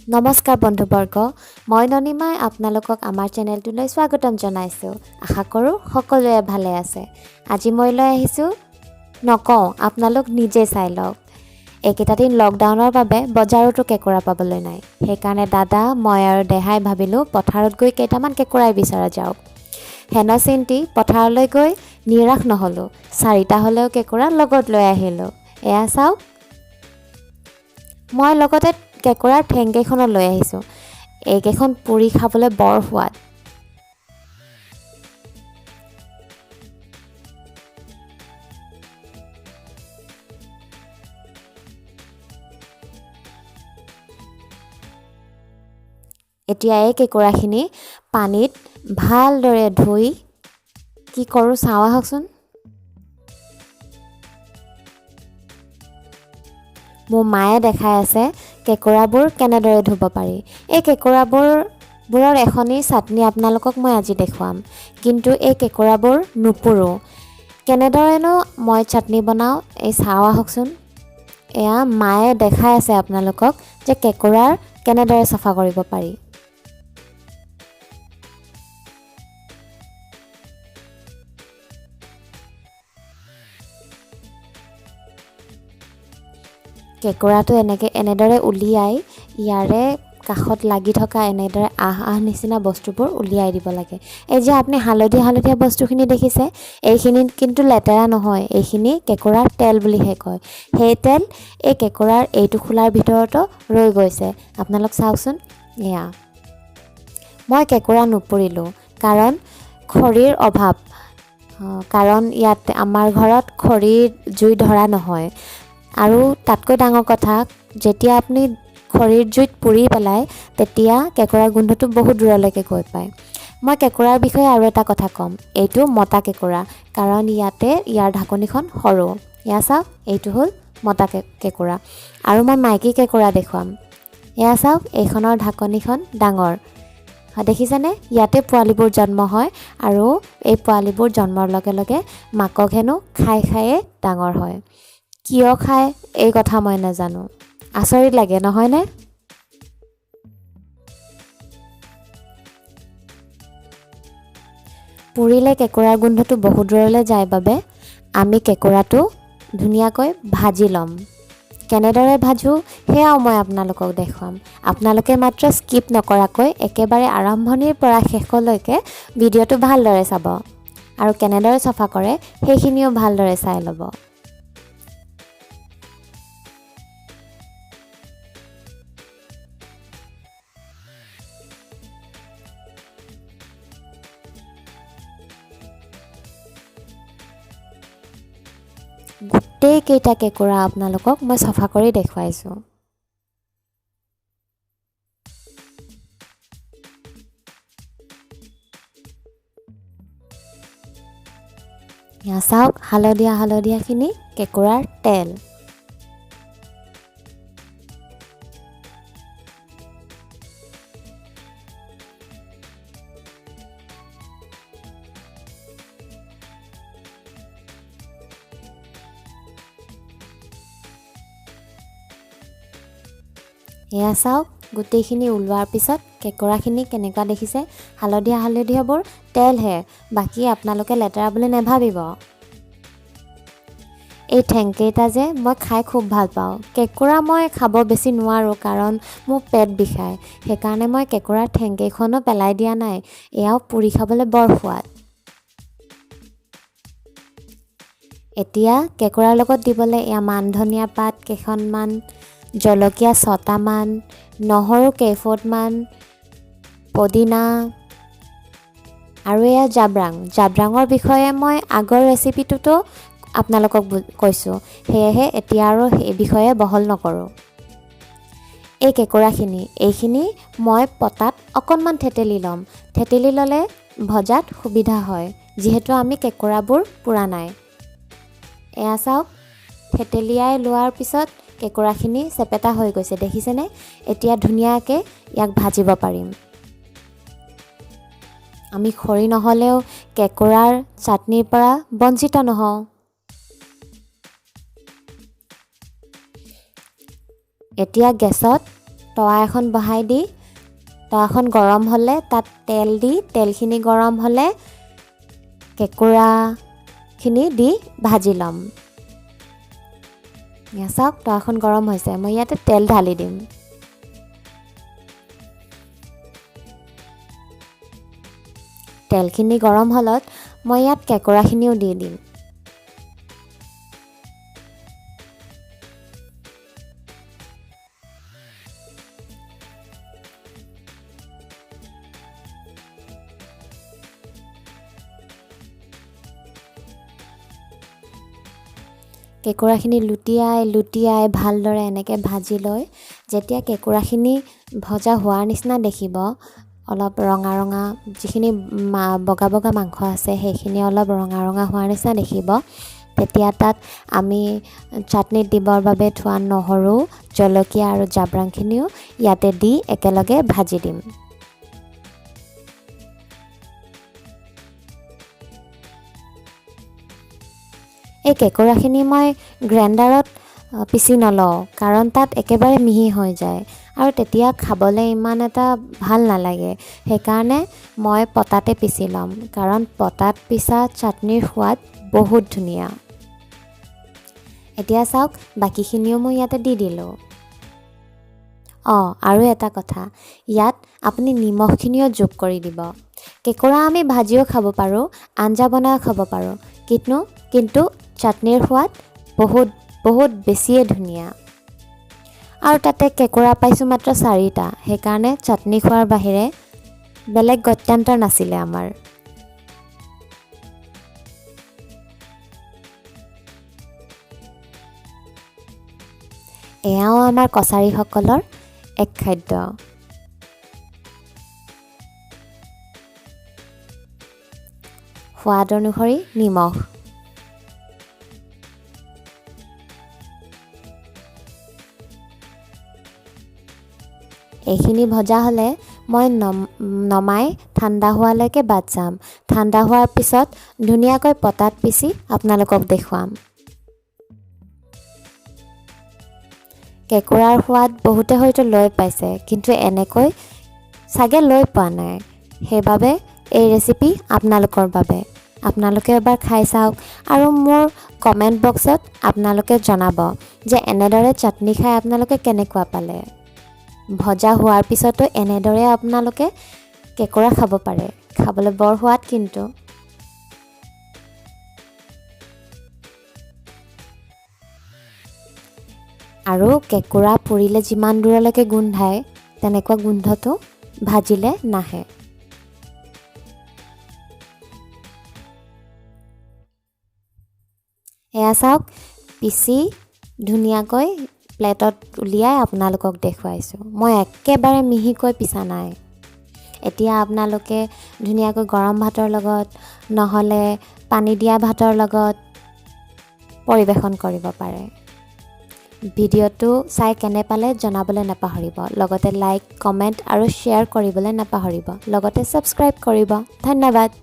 নমস্কাৰ বন্ধুবৰ্গ মই ননিমাই আপোনালোকক আমাৰ চেনেলটোলৈ স্বাগতম জনাইছোঁ। আশা কৰোঁ সকলোৱে ভালে আছে। আজি মই লৈ আহিছোঁ নকওঁ আপোনালোক নিজে চাই লওক। এইকেইটা দিন লকডাউনৰ বাবে বজাৰতো কেঁকোৰা পাবলৈ নাই। সেইকাৰণে দাদা মই আৰু দেহাই ভাবিলোঁ পথাৰত গৈ কেইটামান কেঁকোৰাই বিচৰা যাওক। হেন চিন্তি পথাৰলৈ গৈ নিৰাশ নহ'লোঁ। 4টা হ'লেও কেঁকোৰা লগত লৈ আহিলোঁ। এয়া চাওক, মই লগতে কেঁকোৰাৰ ঠেংকেইখনো লৈ আহিছোঁ। এইকেইখন পুৰি খাবলৈ বৰ সোৱাদ। এতিয়া এই কেঁকোৰাখিনি পানীত ভালদৰে ধুই কি কৰোঁ চাওঁ আহকচোন। মোৰ মায়ে দেখাই আছে কেঁকোৰাবোৰ কেনেদৰে ধুব পাৰি। এই কেঁকোৰাবোৰৰ এখনি চাটনি আপোনালোকক মই আজি দেখুৱাম, কিন্তু এই কেঁকোৰাবোৰ নুপুৰোঁ। কেনেদৰেনো মই চাটনি বনাওঁ এই চাওঁ আহকচোন। এয়া মায়ে দেখাই আছে আপোনালোকক যে কেঁকোৰাৰ কেনেদৰে চাফা কৰিব পাৰি। কেঁকোৰাটো এনেদৰে উলিয়াই ইয়াৰে কাষত লাগি থকা এনেদৰে আহ নিচিনা বস্তুবোৰ উলিয়াই দিব লাগে। এই যে আপুনি হালধীয়া বস্তুখিনি দেখিছে, এইখিনি কিন্তু লেতেৰা নহয়। এইখিনি কেঁকোৰাৰ তেল বুলিহে কয়। সেই তেল এই কেঁকোৰাৰ এইটো খোলাৰ ভিতৰতো ৰৈ গৈছে। আপোনালোক চাওকচোন। এয়া মই কেঁকোৰা নুপুৰিলোঁ কাৰণ খৰিৰ অভাৱ। কাৰণ ইয়াত আমাৰ ঘৰত খৰিৰ জুই ধৰা নহয়। আৰু তাতকৈ ডাঙৰ কথা, যেতিয়া আপুনি খৰিৰ জুইত পুৰি পেলাই তেতিয়া কেঁকোৰাৰ গোন্ধটো বহুত দূৰলৈকে গৈ পায়। মই কেঁকোৰাৰ বিষয়ে আৰু এটা কথা ক'ম। এইটো মতা কেঁকোৰা, কাৰণ ইয়াৰ ঢাকনিখন সৰু। এয়া চাওক, এইটো হ'ল মতা কেঁকোৰা। আৰু মই মাইকী কেঁকোৰা দেখুৱাম। এয়া চাওক, এইখনৰ ঢাকনিখন ডাঙৰ। দেখিছেনে? ইয়াতে পোৱালিবোৰ জন্ম হয় আৰু এই পোৱালিবোৰ জন্মৰ লগে লগে মাকক হেনো খায়ে ডাঙৰ হয়। কিয় খায় এই কথা মই নাজানো। আচৰিত লাগে নহয়নে? পুৰিলে কেঁকোৰাৰ গোন্ধটো বহুত দূৰলৈ যায় বাবে আমি কেঁকোৰাটো ধুনীয়াকৈ ভাজি ল'ম। কেনেদৰে ভাজোঁ সেয়াও মই আপোনালোকক দেখুৱাম। আপোনালোকে মাত্ৰ স্কিপ নকৰাকৈ একেবাৰে আৰম্ভণিৰ পৰা শেষলৈকে ভিডিঅ'টো ভালদৰে চাব আৰু কেনেদৰে চাফা কৰে সেইখিনিও ভালদৰে চাই ল'ব। গোটেইকেইটা কেঁকোৰা আপোনালোকক মই চাফা কৰি দেখুৱাইছোঁ। এয়া চাওক, হালধীয়াখিনি কেঁকোৰাৰ তেল। এয়া চাওক, গোটেইখিনি ওলোৱাৰ পিছত কেঁকোৰাখিনি কেনেকুৱা দেখিছে। হালধীয়াবোৰ তেলহে, বাকী আপোনালোকে লেতেৰা বুলি নাভাবিব। এই ঠেংকেইটা যে মই খাই খুব ভাল পাওঁ। কেঁকোৰা মই খাব বেছি নোৱাৰোঁ কাৰণ মোৰ পেট বিষায়। সেইকাৰণে মই কেঁকোৰাৰ ঠেংকেইখনো পেলাই দিয়া নাই। এয়াও পুৰি খাবলৈ বৰ সোৱাদ। এতিয়া কেঁকোৰাৰ লগত দিবলৈ এয়া মান ধনিয়া পাত কেইখনমান, জলকীয়া 6টামান, নহৰু কেইফোটমান, পদিনা আৰু এয়া জাব্ৰাঙৰ বিষয়ে মই আগৰ ৰেচিপিটোতো আপোনালোকক কৈছোঁ। সেয়েহে এতিয়া আৰু এই বিষয়ে বহল নকৰোঁ। এই এইখিনি মই পতাত অকণমান থেতেলি ল'ম। থেতেলি ল'লে ভজাত সুবিধা হয়, যিহেতু আমি কেঁকোৰাবোৰ পোৰা নাই। এয়া চাওক, থেতেলিয়াই লোৱাৰ পিছত কেঁকোৰাখিনি চেপেটা হৈ গৈছে, দেখিছেনে? এতিয়া ধুনীয়াকৈ ইয়াক ভাজিব পাৰিম। আমি খৰি নহ'লেও কেঁকোৰাৰ চাটনিৰ পৰা বঞ্চিত নহওঁ। এতিয়া গেছত টাৱা এখন বহাই দি টাৱাখন গৰম হ'লে তাত তেল দি তেলখিনি গৰম হ'লে কেঁকুৰাখিনি দি ভাজি ল'ম। এয়া চাওক টাৱাখন গৰম হৈছে, মই ইয়াতে তেল ঢালি দিম। তেলখিনি গৰম হ'লত মই ইয়াত কেঁকুৰাখিনিও দি দিম। কেঁকুৰাখিনি লুটিয়াই ভালদৰে এনেকৈ ভাজি লৈ যেতিয়া কেঁকুৰাখিনি ভজা হোৱাৰ নিচিনা দেখিব, অলপ ৰঙা ৰঙা যিখিনি বগা বগা মাংস আছে সেইখিনি অলপ ৰঙা ৰঙা হোৱাৰ নিচিনা দেখিব, তেতিয়া তাত আমি চাটনিত দিবৰ বাবে থোৱা নহৰু, জলকীয়া আৰু জাব্ৰাংখিনিও ইয়াতে দি একেলগে ভাজি দিম। এই কেঁকুৰাখিনি মই গ্ৰাইণ্ডাৰত পিচি নলওঁ, কাৰণ তাত একেবাৰে মিহি হৈ যায় আৰু তেতিয়া খাবলৈ ইমান এটা ভাল নালাগে। সেইকাৰণে মই পটাতে পিচি ল'ম, কাৰণ পটাত পিছা চাটনিৰ সোৱাদ বহুত ধুনীয়া। এতিয়া চাওক বাকীখিনিও মই ইয়াতে দি দিলোঁ। আৰু এটা কথা, ইয়াত আপুনি নিমখখিনিও যোগ কৰি দিব। কেঁকুৰা আমি ভাজিও খাব পাৰোঁ, আঞ্জা বনাইও খাব পাৰোঁ, কিন্তু চাটনিৰ সোৱাদ বহুত বেছিয়ে ধুনীয়া। আৰু তাতে কেঁকুৰা পাইছোঁ মাত্ৰ 4টা, সেইকাৰণে চাটনি খোৱাৰ বাহিৰে বেলেগ গত্যন্তৰ নাছিলে আমাৰ। এয়াও আমাৰ কছাৰীসকলৰ এক খাদ্য। সোৱাদ অনুসৰি নিমখ। এইখিনি ভজা হ'লে মই নমাই ঠাণ্ডা হোৱালৈকে বাট চাম। ঠাণ্ডা হোৱাৰ পিছত ধুনীয়াকৈ পটাত পিচি আপোনালোকক দেখুৱাম। কেঁকুৰাৰ সোৱাদ বহুতে হয়তো লৈ পাইছে, কিন্তু এনেকৈ চাগে লৈ পোৱা নাই। সেইবাবে এই ৰেচিপি আপোনালোকৰ বাবে। আপোনালোকে এবাৰ খাই চাওক আৰু মোৰ কমেণ্ট বক্সত আপোনালোকে জনাব যে এনেদৰে চাটনি খাই আপোনালোকে কেনেকুৱা পালে। ভজা হোৱাৰ পিছতো এনেদৰে আপোনালোকে কেঁকুৰা খাব পাৰে, খাবলৈ বৰ সোৱাদ কিন্তু। আৰু কেঁকুৰা পুৰিলে যিমান দূৰলৈকে গোন্ধায়, তেনেকুৱা গোন্ধটো ভাজিলে নাহে। এয়া চাওক, পিচি ধুনীয়াকৈ প্লেটত উলিয়াই আপোনালোকক দেখুৱাইছোঁ। মই একেবাৰে মিহিকৈ পিছা নাই। এতিয়া আপোনালোকে ধুনীয়াকৈ গৰম ভাতৰ লগত নহ'লে পানী দিয়া ভাতৰ লগত পৰিৱেশন কৰিব পাৰে। ভিডিঅ'টো চাই কেনে পালে জনাবলৈ নাপাহৰিব। লগতে লাইক, কমেণ্ট আৰু শ্বেয়াৰ কৰিবলৈ নাপাহৰিব। লগতে ছাবস্ক্ৰাইব কৰিব। ধন্যবাদ।